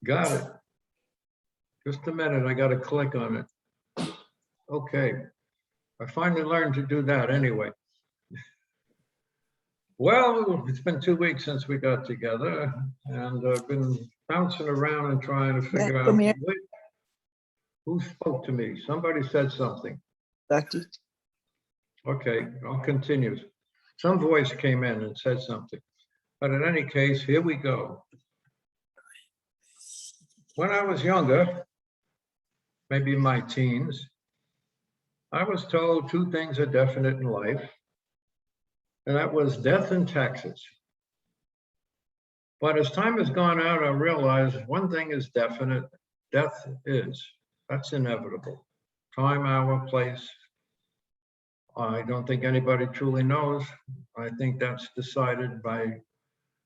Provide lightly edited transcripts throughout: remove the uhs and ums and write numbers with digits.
Got it. Just a minute, I got to click on it. Okay. I finally learned to do that anyway. Well, it's been 2 weeks since we got together, and I've been bouncing around and trying to figure out who spoke to me. Somebody said something. Okay, I'll continue. Some voice came in and said something. But in any case, here we go. When I was younger, maybe in my teens, I was told 2 things are definite in life, and that was death and taxes. But as time has gone out, I realized one thing is definite, death is. That's inevitable. Time, hour, place. I don't think anybody truly knows. I think that's decided by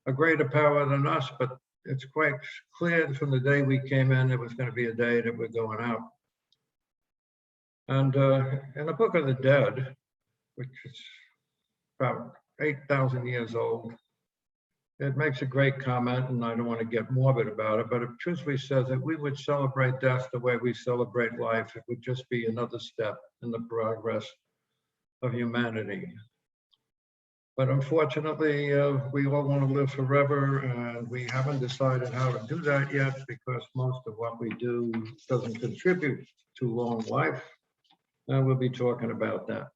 a greater power than us, but it's quite clear from the day we came in, it was going to be a day that we're going out. And in the Book of the Dead, which is about 8,000 years old, it makes a great comment, and I don't want to get morbid about it, but it truthfully says that we would celebrate death the way we celebrate life. It would just be another step in the progress of humanity. But unfortunately, we all want to live forever, and we haven't decided how to do that yet because most of what we do doesn't contribute to long life, and we'll be talking about that.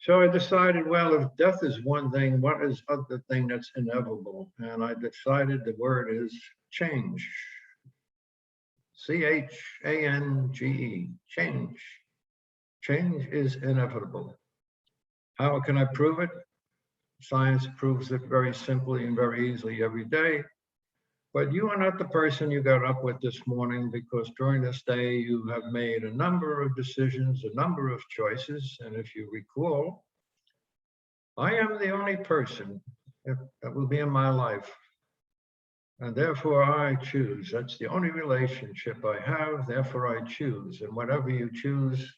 So I decided, well, if death is one thing, what is the other thing that's inevitable? And I decided the word is change. C-H-A-N-G-E, change. Change is inevitable. How can I prove it? Science proves it very simply and very easily every day. But you are not the person you got up with this morning, because during this day you have made a number of decisions, a number of choices. And if you recall, I am the only person that will be in my life. And therefore I choose. That's the only relationship I have. Therefore I choose. And whatever you choose,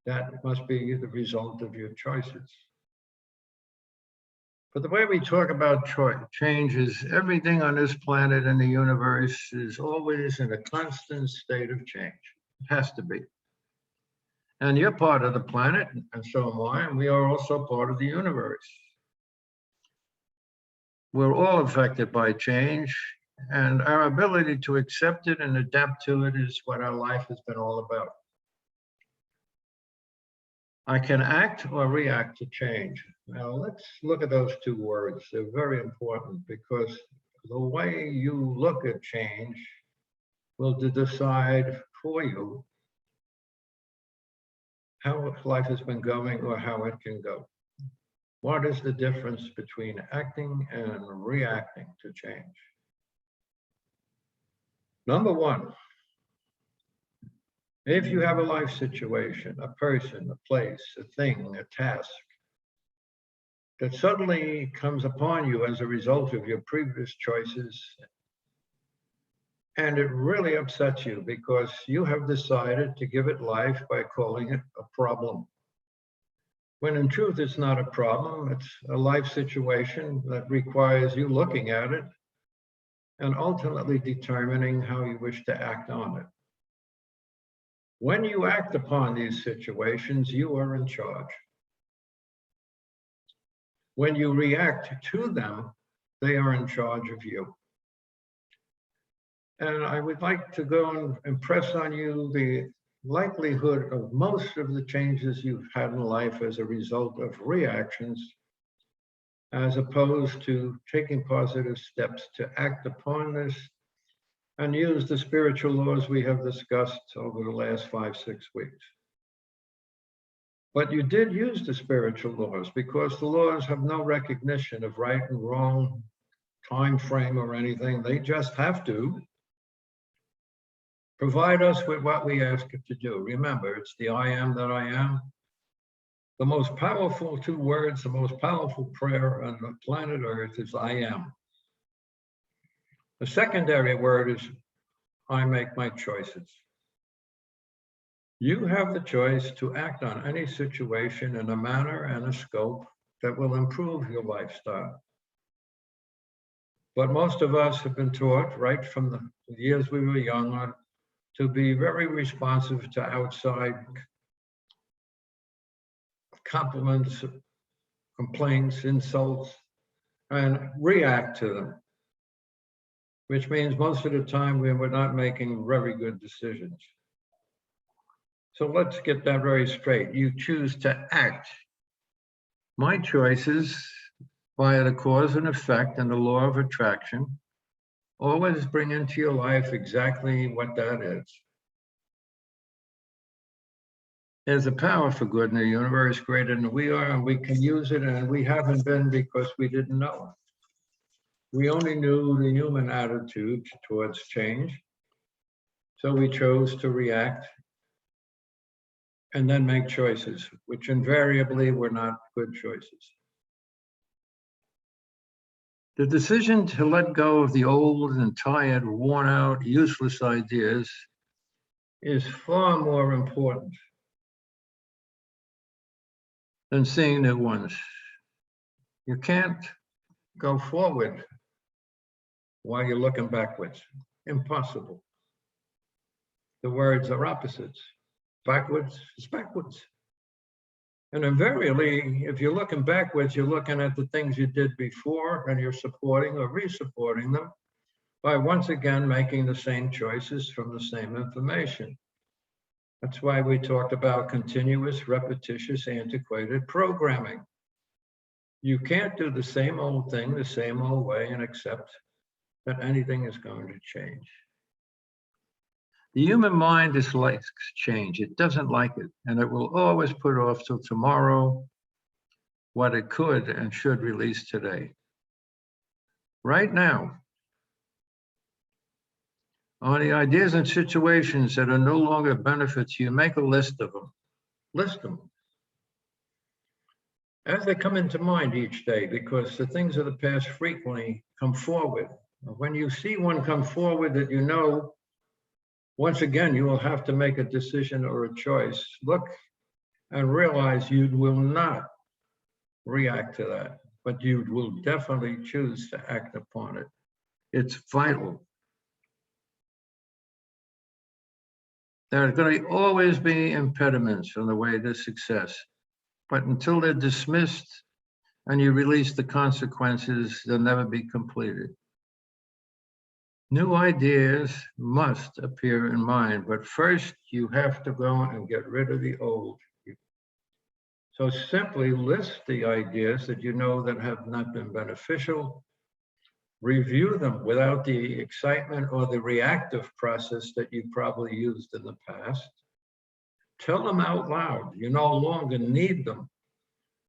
that must be the result of your choices. But the way we talk about change is everything on this planet and the universe is always in a constant state of change. It has to be. And you're part of the planet, and so am I, and we are also part of the universe. We're all affected by change, and our ability to accept it and adapt to it is what our life has been all about. I can act or react to change. Now let's look at those 2 words. They're very important because the way you look at change will decide for you how life has been going or how it can go. What is the difference between acting and reacting to change? Number 1, if you have a life situation, a person, a place, a thing, a task that suddenly comes upon you as a result of your previous choices, and it really upsets you because you have decided to give it life by calling it a problem. When in truth, it's not a problem, it's a life situation that requires you looking at it and ultimately determining how you wish to act on it. When you act upon these situations, you are in charge. When you react to them, they are in charge of you. And I would like to go and impress on you the likelihood of most of the changes you've had in life as a result of reactions, as opposed to taking positive steps to act upon this and use the spiritual laws we have discussed over the last 5-6 weeks. But you did use the spiritual laws because the laws have no recognition of right and wrong, time frame, or anything. They just have to provide us with what we ask it to do. Remember, it's the I am that I am. The most powerful 2 words, the most powerful prayer on the planet Earth is I am. The secondary word is I make my choices. You have the choice to act on any situation in a manner and a scope that will improve your lifestyle. But most of us have been taught right from the years we were young on to be very responsive to outside compliments, complaints, insults, and react to them, which means most of the time we were not making very good decisions. So let's get that very straight. You choose to act. My choices via the cause and effect and the law of attraction always bring into your life exactly what that is. There's a power for good in the universe greater than we are, and we can use it, and we haven't been because we didn't know it. We only knew the human attitude towards change. So we chose to react and then make choices, which invariably were not good choices. The decision to let go of the old and tired, worn out, useless ideas is far more important than seeing new ones. You can't go forward while you're looking backwards. Impossible. The words are opposites. Backwards is backwards. And invariably, if you're looking backwards, you're looking at the things you did before and you're supporting or re-supporting them by once again making the same choices from the same information. That's why we talked about continuous, repetitious, antiquated programming. You can't do the same old thing the same old way and accept that anything is going to change. The human mind dislikes change. It doesn't like it, and it will always put off till tomorrow what it could and should release today. Right now, on the ideas and situations that are no longer benefits you, make a list of them. List them as they come into mind each day, because the things of the past frequently come forward. When you see one come forward that you know, once again, you will have to make a decision or a choice. Look and realize you will not react to that, but you will definitely choose to act upon it. It's vital. There are going to always be impediments on the way to success, but until they're dismissed and you release the consequences, they'll never be completed. New ideas must appear in mind, but first you have to go and get rid of the old. So simply list the ideas that you know that have not been beneficial, review them without the excitement or the reactive process that you probably used in the past. Tell them out loud. You no longer need them,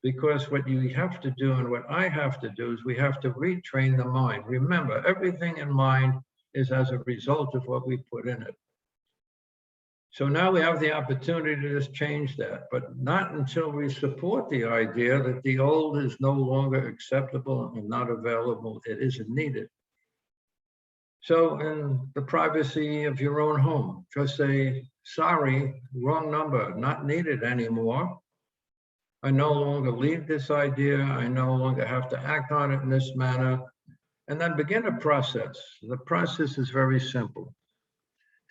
because what you have to do and what I have to do is we have to retrain the mind. Remember, everything in mind is as a result of what we put in it. So now we have the opportunity to just change that, but not until we support the idea that the old is no longer acceptable and not available. It isn't needed. So in the privacy of your own home, just say, sorry, wrong number, not needed anymore. I no longer leave this idea. I no longer have to act on it in this manner. And then begin a process. The process is very simple.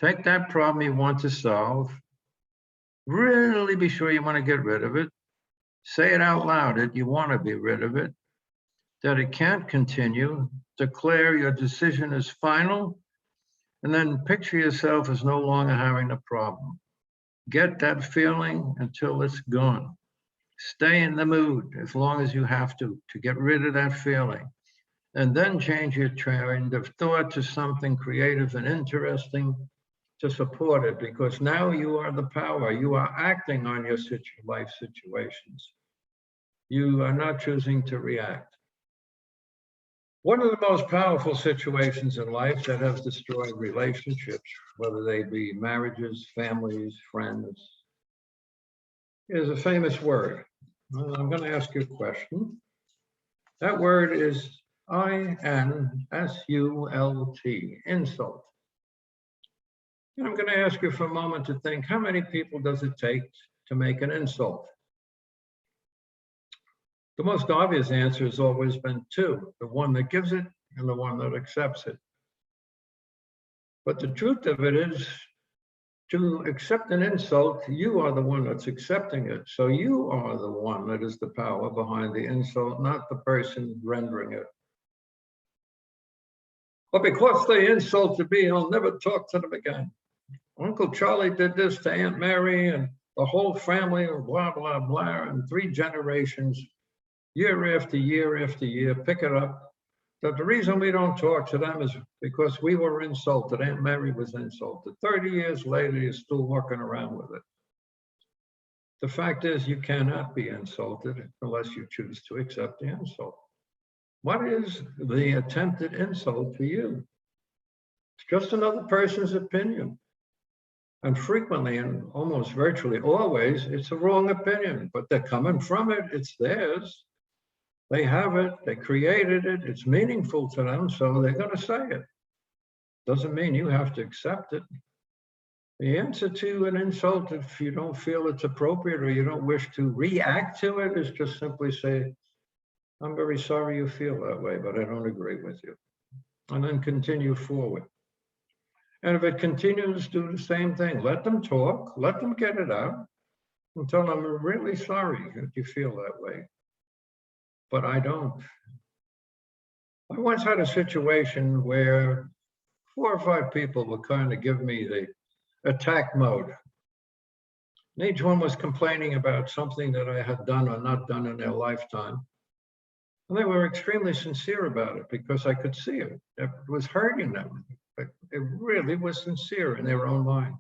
Take that problem you want to solve. Really be sure you want to get rid of it. Say it out loud that you want to be rid of it, that it can't continue. Declare your decision as final, and then picture yourself as no longer having a problem. Get that feeling until it's gone. Stay in the mood as long as you have to get rid of that feeling. And then change your train of thought to something creative and interesting to support it, because now you are the power. You are acting on your life situations. You are not choosing to react. One of the most powerful situations in life that has destroyed relationships, whether they be marriages, families, friends, is a famous word. I'm going to ask you a question. That word is I-N-S-U-L-T, insult. And I'm going to ask you for a moment to think, how many people does it take to make an insult? The most obvious answer has always been two, the one that gives it and the one that accepts it. But the truth of it is, to accept an insult, you are the one that's accepting it. So you are the one that is the power behind the insult, not the person rendering it. But because they insulted me, I'll never talk to them again. Uncle Charlie did this to Aunt Mary and the whole family, and blah, blah, blah, and 3 generations, year after year after year, pick it up. That the reason we don't talk to them is because we were insulted. Aunt Mary was insulted. 30 years later, you're still walking around with it. The fact is, you cannot be insulted unless you choose to accept the insult. What is the attempted insult to you? It's just another person's opinion. And frequently, and almost virtually always, it's a wrong opinion, but they're coming from it. It's theirs. They have it. They created it. It's meaningful to them, so they're going to say it. Doesn't mean you have to accept it. The answer to an insult, if you don't feel it's appropriate or you don't wish to react to it, is just simply say, I'm very sorry you feel that way, but I don't agree with you. And then continue forward. And if it continues, do the same thing. Let them talk, let them get it out, and tell them, I'm really sorry that you feel that way, but I don't. I once had a situation where 4 or 5 people were kind of giving me the attack mode. And each one was complaining about something that I had done or not done in their lifetime. And they were extremely sincere about it because I could see it. It was hurting them. It really was sincere in their own mind.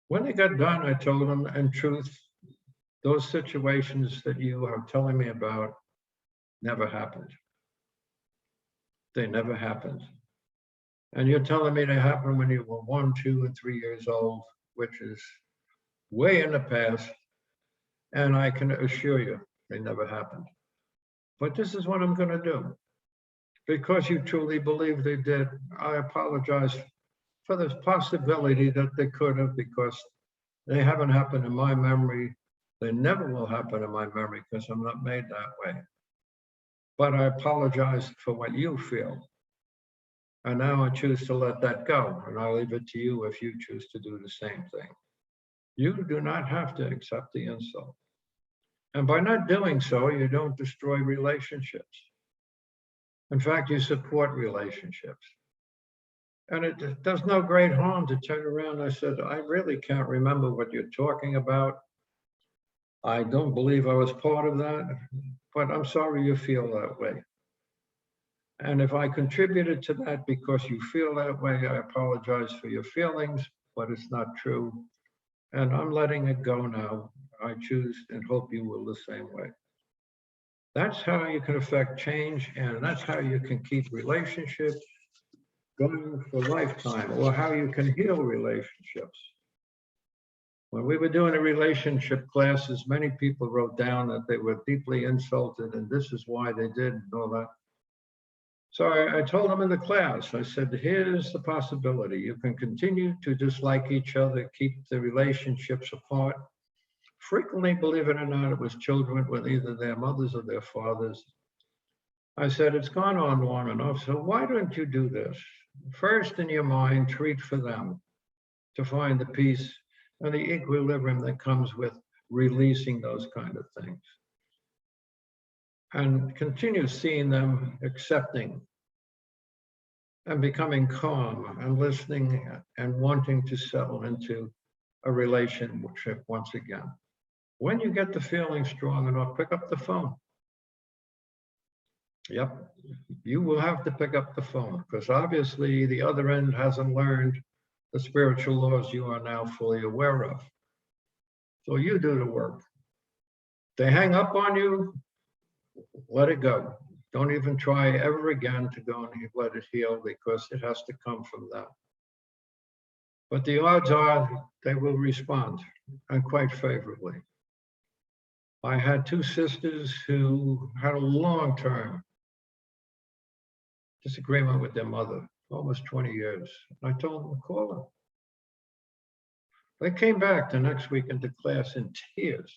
When they got done, I told them, in truth, those situations that you are telling me about never happened. They never happened. And you're telling me they happened when you were 1, 2, and 3 years old, which is way in the past. And I can assure you, they never happened. But this is what I'm going to do. Because you truly believe they did, I apologize for the possibility that they could have, because they haven't happened in my memory. They never will happen in my memory because I'm not made that way. But I apologize for what you feel. And now I choose to let that go. And I'll leave it to you if you choose to do the same thing. You do not have to accept the insult. And by not doing so, you don't destroy relationships. In fact, you support relationships. And it does no great harm to turn around. I said, I really can't remember what you're talking about. I don't believe I was part of that, but I'm sorry you feel that way. And if I contributed to that because you feel that way, I apologize for your feelings, but it's not true. And I'm letting it go now. I choose and hope you will the same way. That's how you can affect change, and that's how you can keep relationships going for a lifetime, or how you can heal relationships. When we were doing the relationship classes, many people wrote down that they were deeply insulted, and this is why they did, and all that. So I told them in the class, I said, here's the possibility. You can continue to dislike each other, keep the relationships apart. Frequently, believe it or not, it was children with either their mothers or their fathers. I said, it's gone on long enough, so why don't you do this? First, in your mind, treat for them to find the peace and the equilibrium that comes with releasing those kind of things. And continue seeing them accepting and becoming calm and listening and wanting to settle into a relationship once again. When you get the feeling strong enough, pick up the phone. Yep, you will have to pick up the phone because obviously the other end hasn't learned the spiritual laws you are now fully aware of. So you do the work. They hang up on you, let it go. Don't even try ever again to go and let it heal because it has to come from them. But the odds are they will respond, and quite favorably. I had 2 sisters who had a long-term disagreement with their mother, almost 20 years. I told them to call her. They came back the next week into class in tears,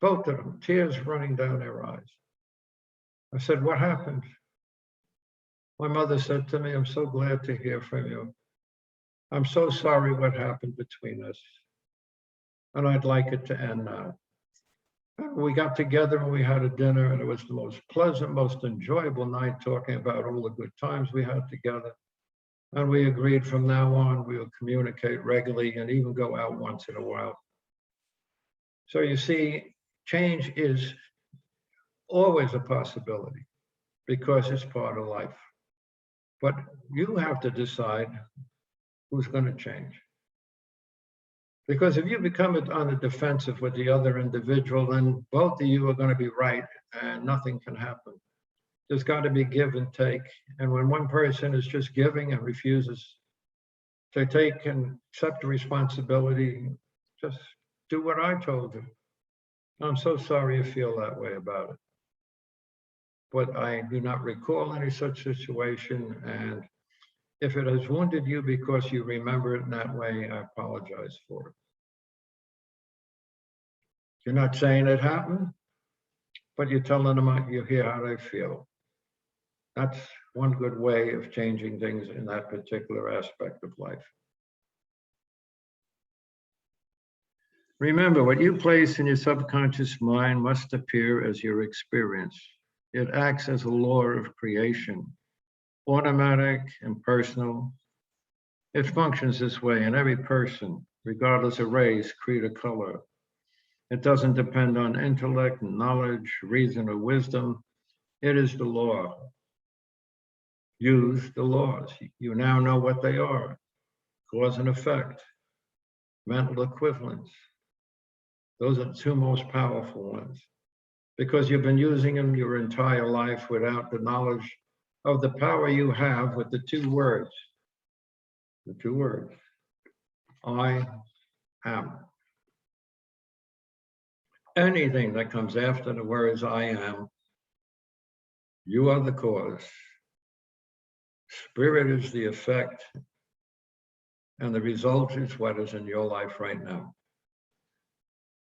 both of them, tears running down their eyes. I said, what happened? My mother said to me, I'm so glad to hear from you. I'm so sorry what happened between us, and I'd like it to end now. And we got together and we had a dinner, and it was the most pleasant, most enjoyable night, talking about all the good times we had together. And we agreed from now on, we will communicate regularly and even go out once in a while. So you see, change is always a possibility because it's part of life. But you have to decide who's going to change. Because if you become on the defensive with the other individual, then both of you are going to be right and nothing can happen. There's got to be give and take. And when one person is just giving and refuses to take and accept the responsibility, just do what I told you. I'm so sorry you feel that way about it. But I do not recall any such situation. And if it has wounded you because you remember it in that way, I apologize for it. You're not saying it happened, but you're telling them you hear how they feel. That's one good way of changing things in that particular aspect of life. Remember, what you place in your subconscious mind must appear as your experience. It acts as a law of creation, automatic, impersonal. It functions this way in every person, regardless of race, creed, or color. It doesn't depend on intellect, knowledge, reason, or wisdom. It is the law. Use the laws. You now know what they are. Cause and effect, mental equivalence. Those are the two most powerful ones because you've been using them your entire life without the knowledge of the power you have with the two words. The two words, I am. Anything that comes after the words I am, you are the cause. Spirit is the effect, and the result is what is in your life right now.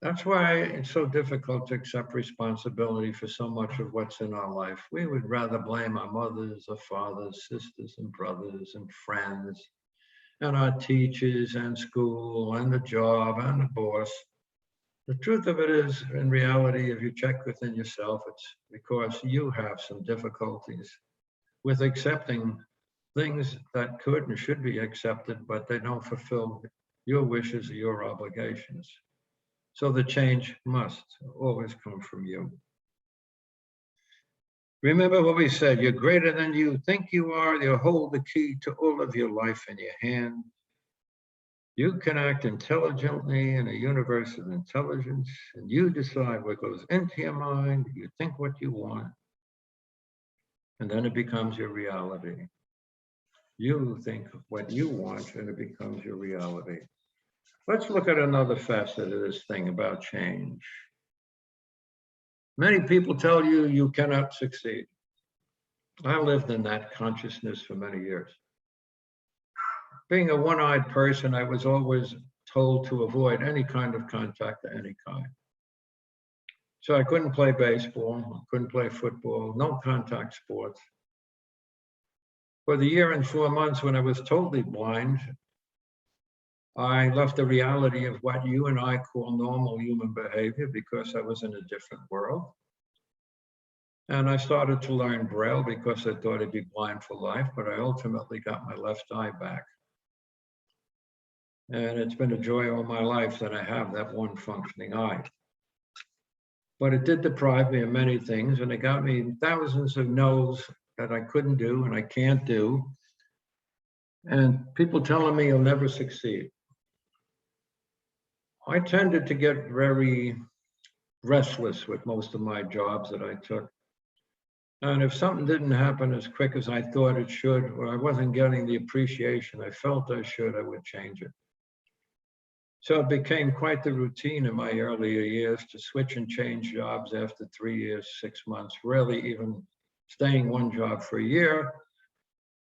That's why it's so difficult to accept responsibility for so much of what's in our life. We would rather blame our mothers, our fathers, sisters, and brothers, and friends, and our teachers, and school, and the job, and the boss. The truth of it is, in reality, if you check within yourself, it's because you have some difficulties with accepting things that could and should be accepted, but they don't fulfill your wishes or your obligations. So the change must always come from you. Remember what we said, you're greater than you think you are. You hold the key to all of your life in your hand. You can act intelligently in a universe of intelligence, and you decide what goes into your mind. You think what you want, and then it becomes your reality. You think what you want, and it becomes your reality. Let's look at another facet of this thing about change. Many people tell you you cannot succeed. I lived in that consciousness for many years. Being a one-eyed person, I was always told to avoid any kind of contact of any kind. So I couldn't play baseball, I couldn't play football, no contact sports. For the year and 4 months when I was totally blind, I left the reality of what you and I call normal human behavior because I was in a different world. And I started to learn Braille because I thought I'd be blind for life, but I ultimately got my left eye back. And it's been a joy all my life that I have that one functioning eye. But it did deprive me of many things, and it got me thousands of no's that I couldn't do and I can't do. And people telling me you'll never succeed. I tended to get very restless with most of my jobs that I took. And if something didn't happen as quick as I thought it should, or I wasn't getting the appreciation I felt I should, I would change it. So it became quite the routine in my earlier years to switch and change jobs after 3 years, 6 months, rarely even staying one job for a year,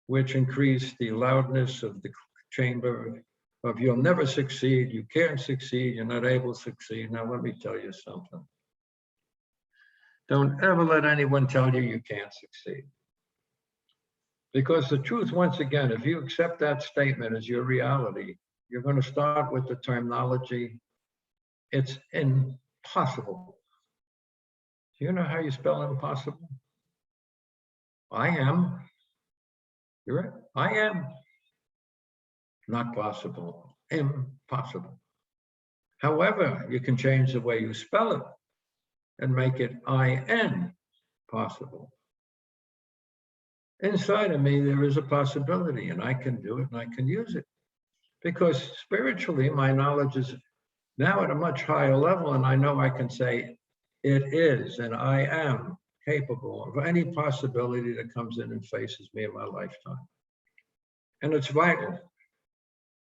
which increased the loudness of the chamber of you'll never succeed, you can't succeed, you're not able to succeed. Now, let me tell you something. Don't ever let anyone tell you you can't succeed. Because the truth, once again, if you accept that statement as your reality, you're going to start with the terminology, it's impossible. Do you know how you spell impossible? I am. You're right. I am. Not possible. Impossible. However, you can change the way you spell it and make it I-N possible. Inside of me, there is a possibility, and I can do it and I can use it. Because spiritually, my knowledge is now at a much higher level, and I know I can say, it is, and I am capable of any possibility that comes in and faces me in my lifetime. And it's vital,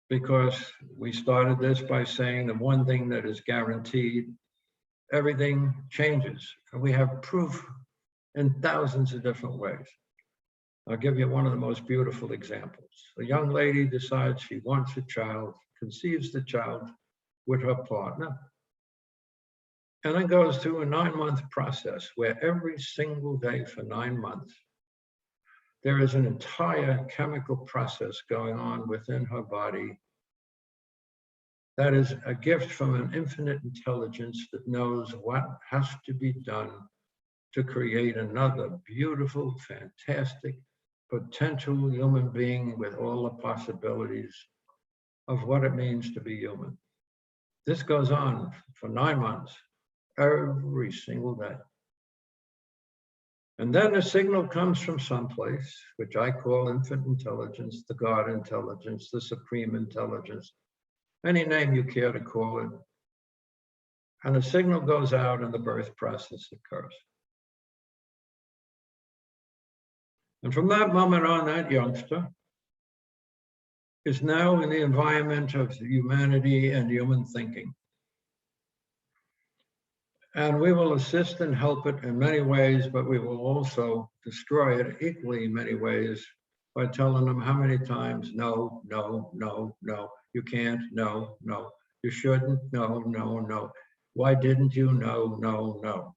because we started this by saying the one thing that is guaranteed, everything changes. And we have proof in thousands of different ways. I'll give you one of the most beautiful examples. A young lady decides she wants a child, conceives the child with her partner, and then goes through a 9-month process where every single day for 9 months, there is an entire chemical process going on within her body that is a gift from an infinite intelligence that knows what has to be done to create another beautiful, fantastic, potential human being with all the possibilities of what it means to be human. This goes on for 9 months, every single day. And then a signal comes from someplace, which I call infinite intelligence, the God intelligence, the supreme intelligence, any name you care to call it. And a signal goes out and the birth process occurs. And from that moment on, that youngster is now in the environment of humanity and human thinking. And we will assist and help it in many ways, but we will also destroy it equally in many ways by telling them how many times, no, no, no, no, you can't, no, no, you shouldn't, no, no, no. Why didn't you? No, no, no.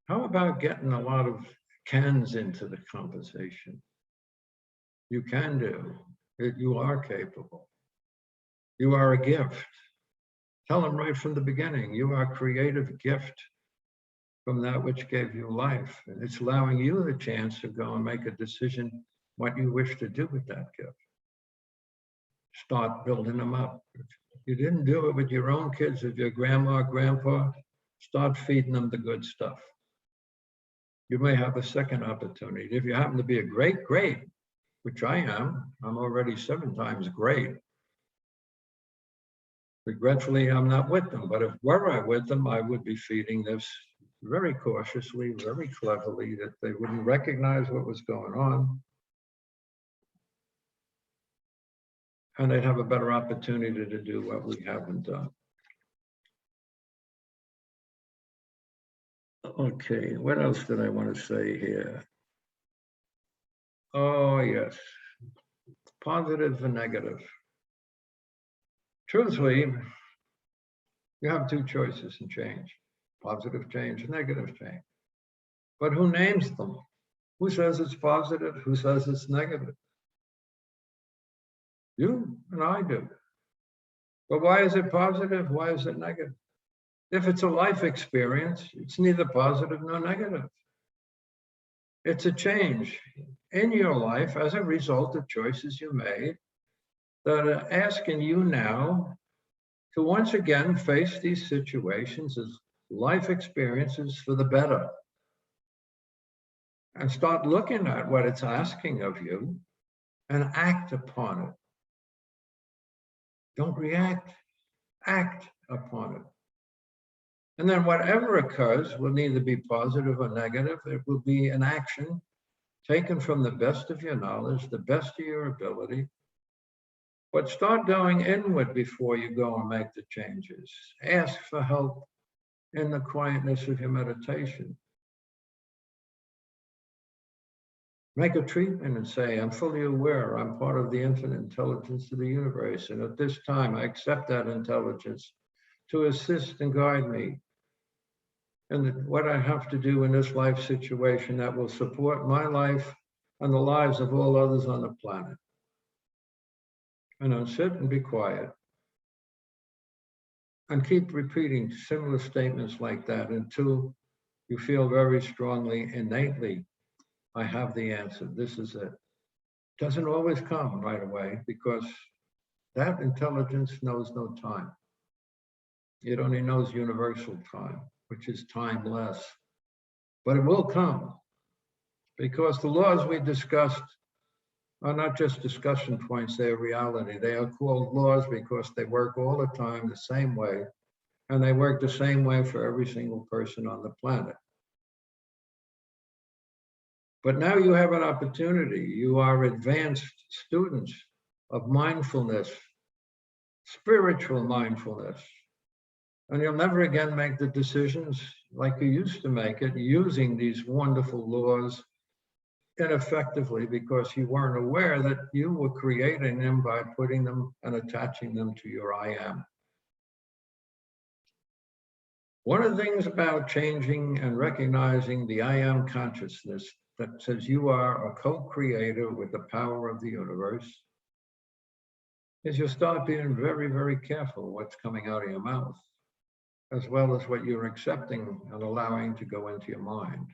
How about getting a lot of cans into the conversation? You can do it. You are capable. You are a gift. Tell them right from the beginning, you are a creative gift from that which gave you life. And it's allowing you the chance to go and make a decision what you wish to do with that gift. Start building them up. If you didn't do it with your own kids, with your grandma, grandpa, start feeding them the good stuff. You may have a second opportunity. If you happen to be a great, which I am, I'm already 7 times great. Regretfully, I'm not with them, but if were I with them, I would be feeding this very cautiously, very cleverly, that they wouldn't recognize what was going on. And they'd have a better opportunity to do what we haven't done. Okay, what else did I want to say here? Oh, yes, positive and negative. Truthfully, you have 2 choices in change, positive change and negative change. But who names them? Who says it's positive? Who says it's negative? You and I do. But why is it positive? Why is it negative? If it's a life experience, it's neither positive nor negative. It's a change in your life as a result of choices you made that are asking you now to once again face these situations as life experiences for the better. And start looking at what it's asking of you and act upon it. Don't react, act upon it. And then whatever occurs will neither be positive or negative. It will be an action taken from the best of your knowledge, the best of your ability. But start going inward before you go and make the changes. Ask for help in the quietness of your meditation. Make a treatment and say, I'm fully aware, I'm part of the infinite intelligence of the universe. And at this time, I accept that intelligence to assist and guide me. And what I have to do in this life situation that will support my life and the lives of all others on the planet. And now sit and be quiet and keep repeating similar statements like that until you feel very strongly, innately, I have the answer. This is it. Doesn't always come right away because that intelligence knows no time. It only knows universal time, which is timeless. But it will come because the laws we discussed are not just discussion points, they are reality. They are called laws because they work all the time the same way, and they work the same way for every single person on the planet. But now you have an opportunity. You are advanced students of mindfulness, spiritual mindfulness. And you'll never again make the decisions like you used to make it, using these wonderful laws ineffectively because you weren't aware that you were creating them by putting them and attaching them to your I am. One of the things about changing and recognizing the I am consciousness that says you are a co-creator with the power of the universe is you'll start being very, very careful what's coming out of your mouth, as well as what you're accepting and allowing to go into your mind.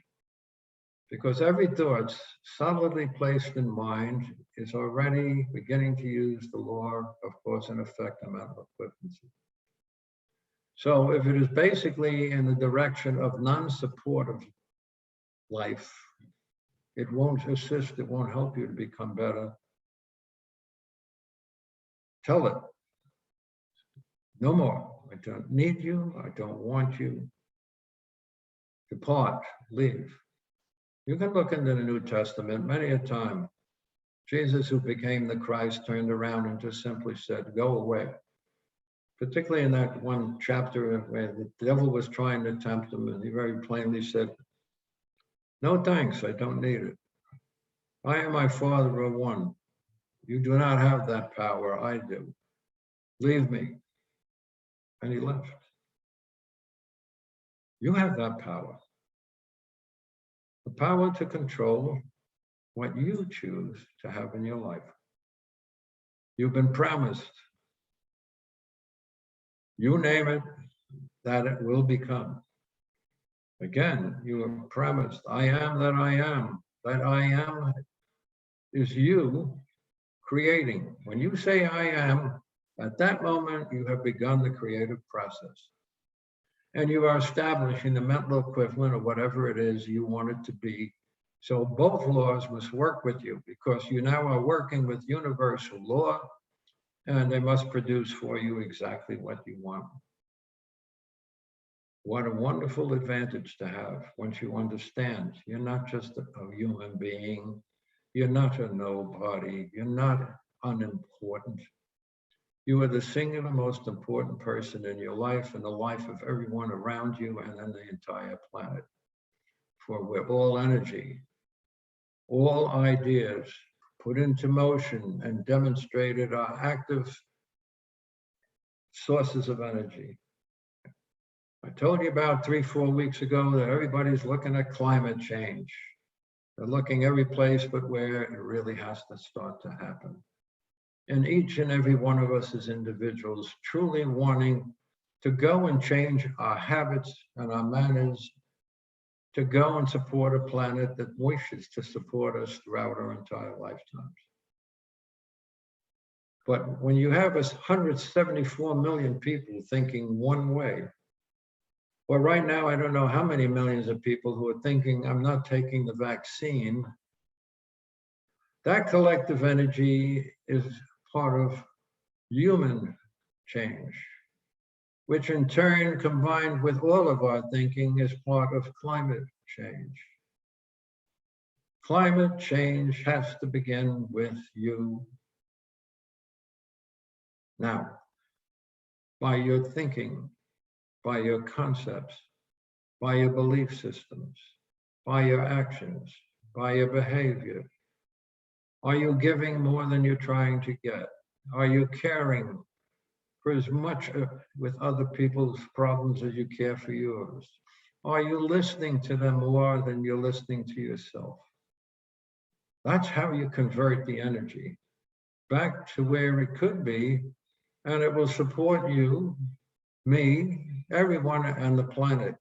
Because every thought solidly placed in mind is already beginning to use the law of cause and effect and mental equivalency. So if it is basically in the direction of non-supportive life, it won't assist, it won't help you to become better. Tell it, no more. I don't need you, I don't want you. Depart, leave. You can look into the New Testament many a time. Jesus, who became the Christ, turned around and just simply said, go away. Particularly in that one chapter where the devil was trying to tempt him, and he very plainly said, no thanks, I don't need it. I and my Father are one. You do not have that power, I do. Leave me. And he left. You have that power. The power to control what you choose to have in your life. You've been promised. You name it, that it will become. Again, you are promised, I am that I am. That I am is you creating. When you say I am, at that moment, you have begun the creative process. And you are establishing the mental equivalent of whatever it is you want it to be. So both laws must work with you because you now are working with universal law, and they must produce for you exactly what you want. What a wonderful advantage to have once you understand you're not just a human being, you're not a nobody, you're not unimportant. You are the singular most important person in your life and the life of everyone around you and in the entire planet. For we're all energy, all ideas put into motion and demonstrated are active sources of energy. I told you about 3-4 weeks ago that everybody's looking at climate change. They're looking every place but where it really has to start to happen. And each and every one of us as individuals truly wanting to go and change our habits and our manners, to go and support a planet that wishes to support us throughout our entire lifetimes. But when you have 174 million people thinking one way, well, right now, I don't know how many millions of people who are thinking, I'm not taking the vaccine. That collective energy is part of human change, which in turn, combined with all of our thinking, is part of climate change. Climate change has to begin with you now, by your thinking, by your concepts, by your belief systems, by your actions, by your behavior. Are you giving more than you're trying to get? Are you caring for as much with other people's problems as you care for yours? Are you listening to them more than you're listening to yourself? That's how you convert the energy back to where it could be, and it will support you, me, everyone, and the planet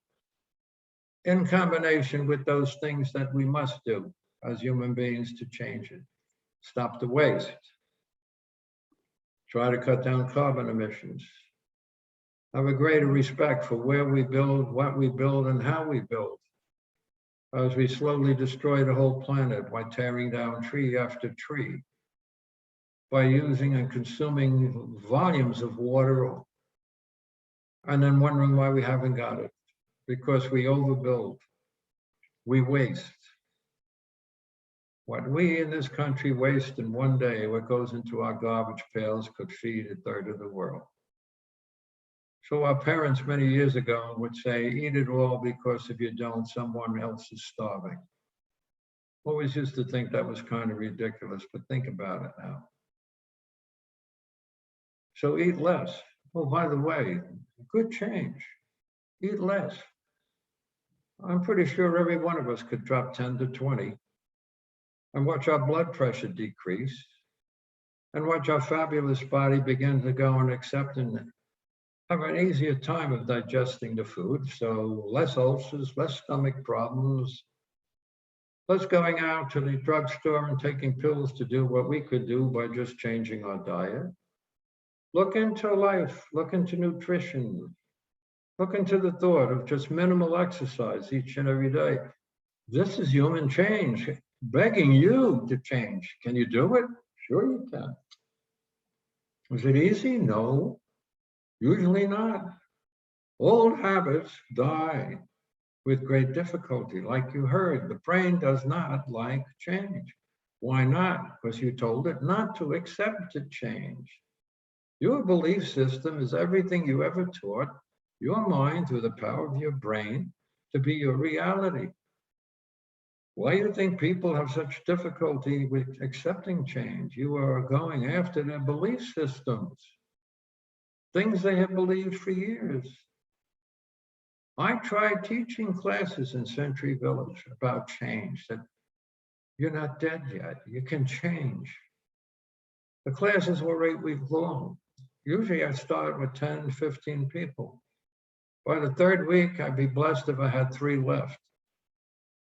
in combination with those things that we must do as human beings to change it. Stop the waste. Try to cut down carbon emissions. Have a greater respect for where we build, what we build, and how we build. As we slowly destroy the whole planet by tearing down tree after tree, by using and consuming volumes of water, and then wondering why we haven't got it. Because we overbuild, we waste. What we in this country waste in one day, what goes into our garbage pails could feed a third of the world. So our parents many years ago would say, eat it all, because if you don't, someone else is starving. Always used to think that was kind of ridiculous, but think about it now. So eat less. Oh, by the way, good change. Eat less. I'm pretty sure every one of us could drop 10 to 20 and watch our blood pressure decrease and watch our fabulous body begin to go and accept and have an easier time of digesting the food. So less ulcers, less stomach problems, less going out to the drugstore and taking pills to do what we could do by just changing our diet. Look into life, look into nutrition, look into the thought of just minimal exercise each and every day. This is human change, begging you to change. Can you do it? Sure you can. Is it easy? No, usually not. Old habits die with great difficulty. Like you heard, the brain does not like change. Why not? Because you told it not to accept the change. Your belief system is everything you ever taught your mind through the power of your brain to be your reality. Why do you think people have such difficulty with accepting change? You are going after their belief systems, things they have believed for years. I tried teaching classes in Century Village about change, that you're not dead yet, you can change. The classes were 8 weeks long. Usually I start with 10, 15 people. By the third week, I'd be blessed if I had 3 left.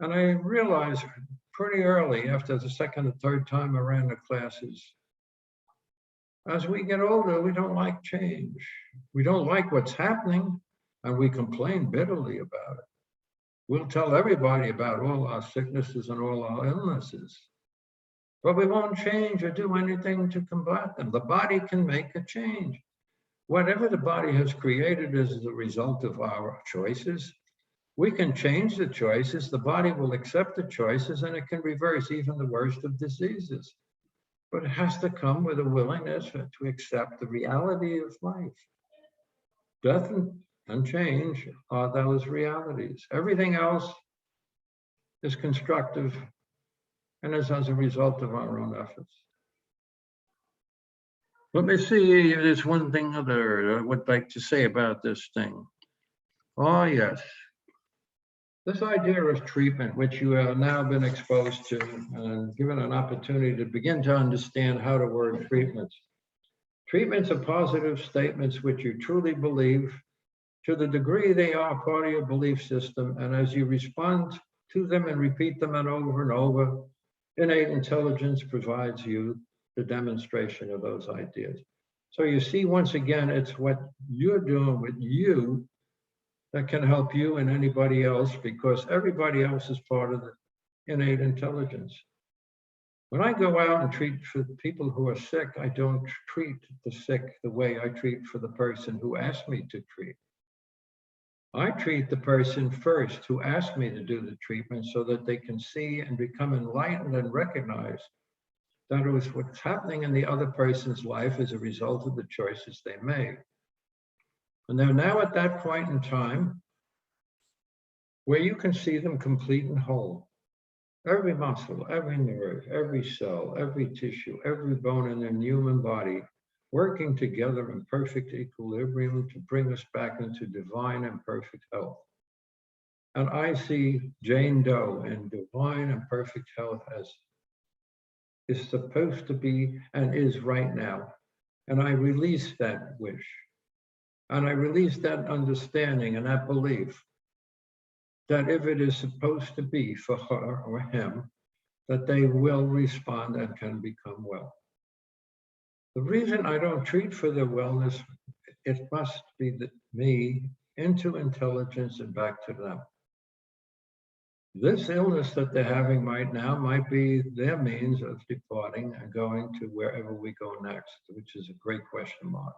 And I realized pretty early, after the second or third time I ran the classes, as we get older, we don't like change. We don't like what's happening, and we complain bitterly about it. We'll tell everybody about all our sicknesses and all our illnesses, but we won't change or do anything to combat them. The body can make a change. Whatever the body has created is the result of our choices. We can change the choices, the body will accept the choices, and it can reverse even the worst of diseases. But it has to come with a willingness to accept the reality of life. Death and change are those realities. Everything else is constructive and is as a result of our own efforts. Let me see if there's one thing other I would like to say about this thing. Oh, yes. This idea of treatment, which you have now been exposed to and given an opportunity to begin to understand how to word treatments. Treatments are positive statements which you truly believe to the degree they are part of your belief system, and as you respond to them and repeat them over and over, innate intelligence provides you the demonstration of those ideas. So you see, once again, it's what you're doing with you that can help you and anybody else, because everybody else is part of the innate intelligence. When I go out and treat for people who are sick, I don't treat the sick the way I treat for the person who asked me to treat. I treat the person first who asked me to do the treatment so that they can see and become enlightened and recognize that it was what's happening in the other person's life as a result of the choices they made. And they're now at that point in time where you can see them complete and whole. Every muscle, every nerve, every cell, every tissue, every bone in their human body working together in perfect equilibrium to bring us back into divine and perfect health. And I see Jane Doe in divine and perfect health as is supposed to be and is right now. And I release that wish. And I release that understanding and that belief that if it is supposed to be for her or him, that they will respond and can become well. The reason I don't treat for their wellness, it must be me into intelligence and back to them. This illness that they're having right now might be their means of departing and going to wherever we go next, which is a great question mark.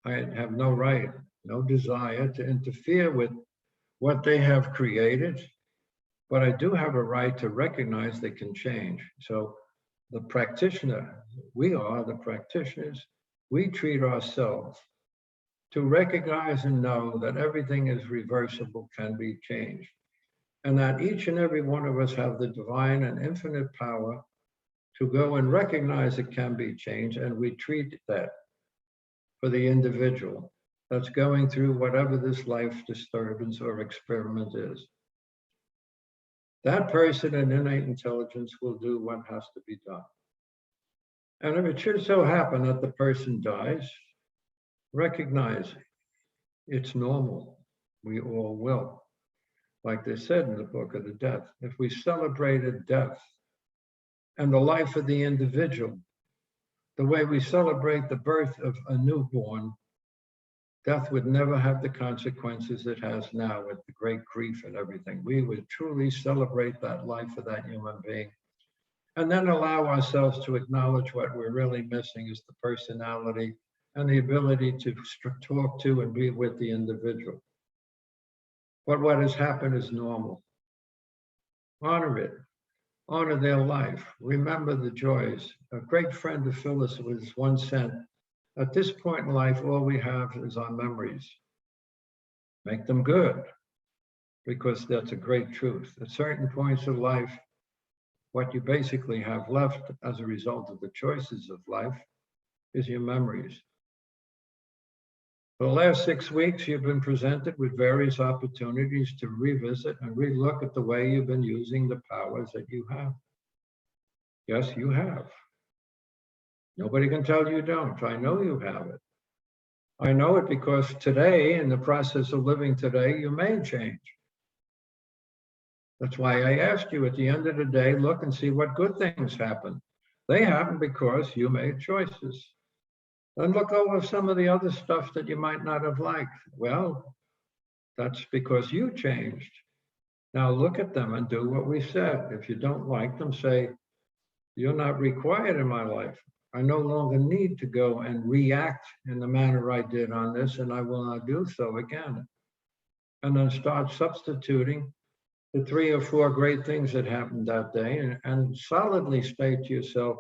I have no right, no desire to interfere with what they have created, but I do have a right to recognize they can change. So the practitioner, we are the practitioners, we treat ourselves to recognize and know that everything is reversible, can be changed, and that each and every one of us have the divine and infinite power to go and recognize it can be changed, and we treat that for the individual that's going through whatever this life disturbance or experiment is. That person in innate intelligence will do what has to be done. And if it should so happen that the person dies, recognize it's normal. We all will. Like they said in the book of the death, if we celebrated death and the life of the individual, the way we celebrate the birth of a newborn, death would never have the consequences it has now with the great grief and everything. We would truly celebrate that life of that human being and then allow ourselves to acknowledge what we're really missing is the personality and the ability to talk to and be with the individual. But what has happened is normal. Honor it. Honor their life. Remember the joys. A great friend of Phyllis was once said, at this point in life, all we have is our memories. Make them good, because that's a great truth. At certain points of life, what you basically have left as a result of the choices of life is your memories. For the last 6 weeks, you've been presented with various opportunities to revisit and relook at the way you've been using the powers that you have. Yes, you have. Nobody can tell you don't. I know you have it. I know it because today, in the process of living today, you may change. That's why I asked you at the end of the day, look and see what good things happen. They happen because you made choices. Then look over some of the other stuff that you might not have liked. Well, that's because you changed. Now look at them and do what we said. If you don't like them, say, you're not required in my life. I no longer need to go and react in the manner I did on this, and I will not do so again. And then start substituting the 3 or 4 great things that happened that day and solidly state to yourself,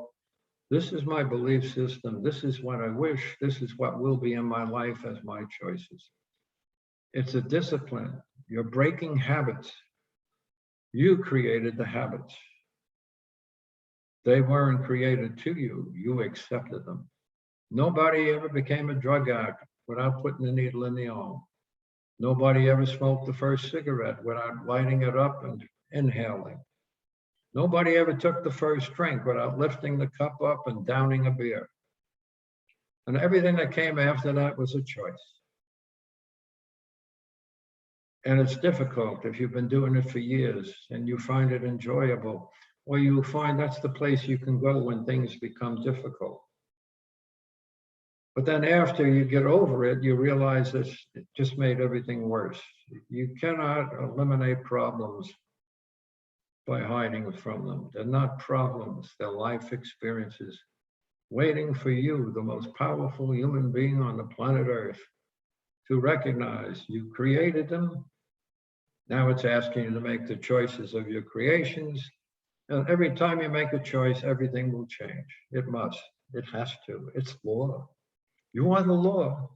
this is my belief system. This is what I wish. This is what will be in my life as my choices. It's a discipline. You're breaking habits. You created the habits. They weren't created to you. You accepted them. Nobody ever became a drug addict without putting the needle in the arm. Nobody ever smoked the first cigarette without lighting it up and inhaling. Nobody ever took the first drink without lifting the cup up and downing a beer. And everything that came after that was a choice. And it's difficult if you've been doing it for years and you find it enjoyable, or you find that's the place you can go when things become difficult. But then after you get over it, you realize it just made everything worse. You cannot eliminate problems by hiding from them. They're not problems, they're life experiences waiting for you, the most powerful human being on the planet Earth, to recognize you created them. Now it's asking you to make the choices of your creations. And every time you make a choice, everything will change. It must, it has to, it's law. You are the law.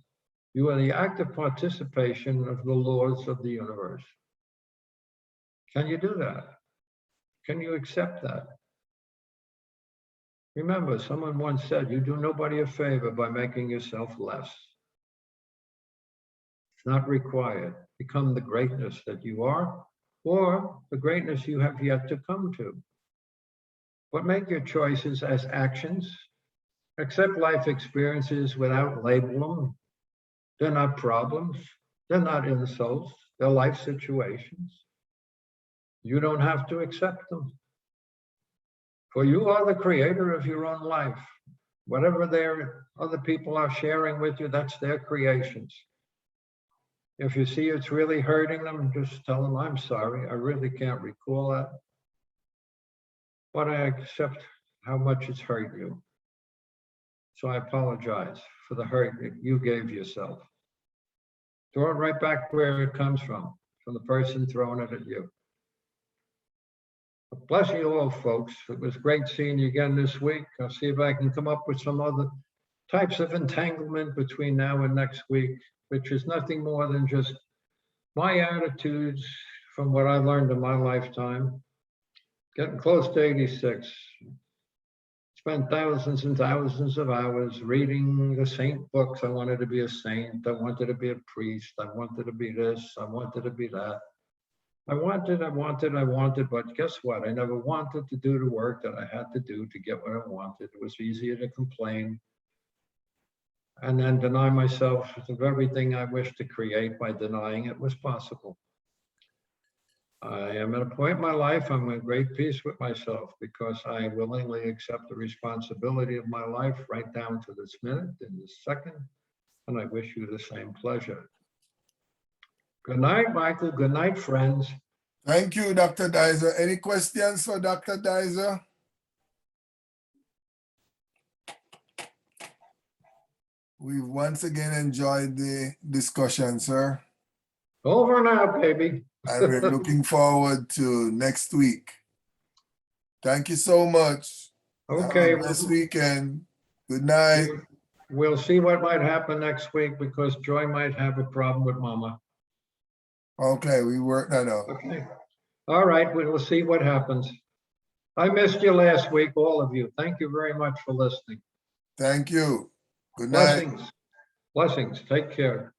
You are the active participation of the laws of the universe. Can you do that? Can you accept that? Remember, someone once said, you do nobody a favor by making yourself less. It's not required. Become the greatness that you are, or the greatness you have yet to come to. but make your choices as actions. Accept life experiences without labeling them. They're not problems. They're not insults. They're life situations. You don't have to accept them. For you are the creator of your own life. Whatever other people are sharing with you, that's their creations. If you see it's really hurting them, just tell them, I'm sorry, I really can't recall that. But I accept how much it's hurt you. So I apologize for the hurt that you gave yourself. Throw it right back where it comes from the person throwing it at you. Bless you all, folks. It was great seeing you again this week. I'll see if I can come up with some other types of entanglement between now and next week, which is nothing more than just my attitudes from what I learned in my lifetime. Getting close to 86. Spent thousands and thousands of hours reading the saint books. I wanted to be a saint. I wanted to be a priest. I wanted to be this. I wanted to be that. I wanted, but guess what? I never wanted to do the work that I had to do to get what I wanted. It was easier to complain and then deny myself of everything I wished to create by denying it was possible. I am at a point in my life, I'm in great peace with myself because I willingly accept the responsibility of my life right down to this minute, in this second, and I wish you the same pleasure. Good night, Michael. Good night, friends. Thank you, Dr. Deiser. Any questions for Dr. Deiser? We've once again enjoyed the discussion, sir. Over and out, baby. And we're looking forward to next week. Thank you so much. Okay. Have a blessed weekend. Good night. We'll see what might happen next week because Joy might have a problem with Mama. Okay, we work that out. Okay. All right, we'll see what happens. I missed you last week, all of you. Thank you very much for listening. Thank you. Good night. Blessings. Blessings. Take care.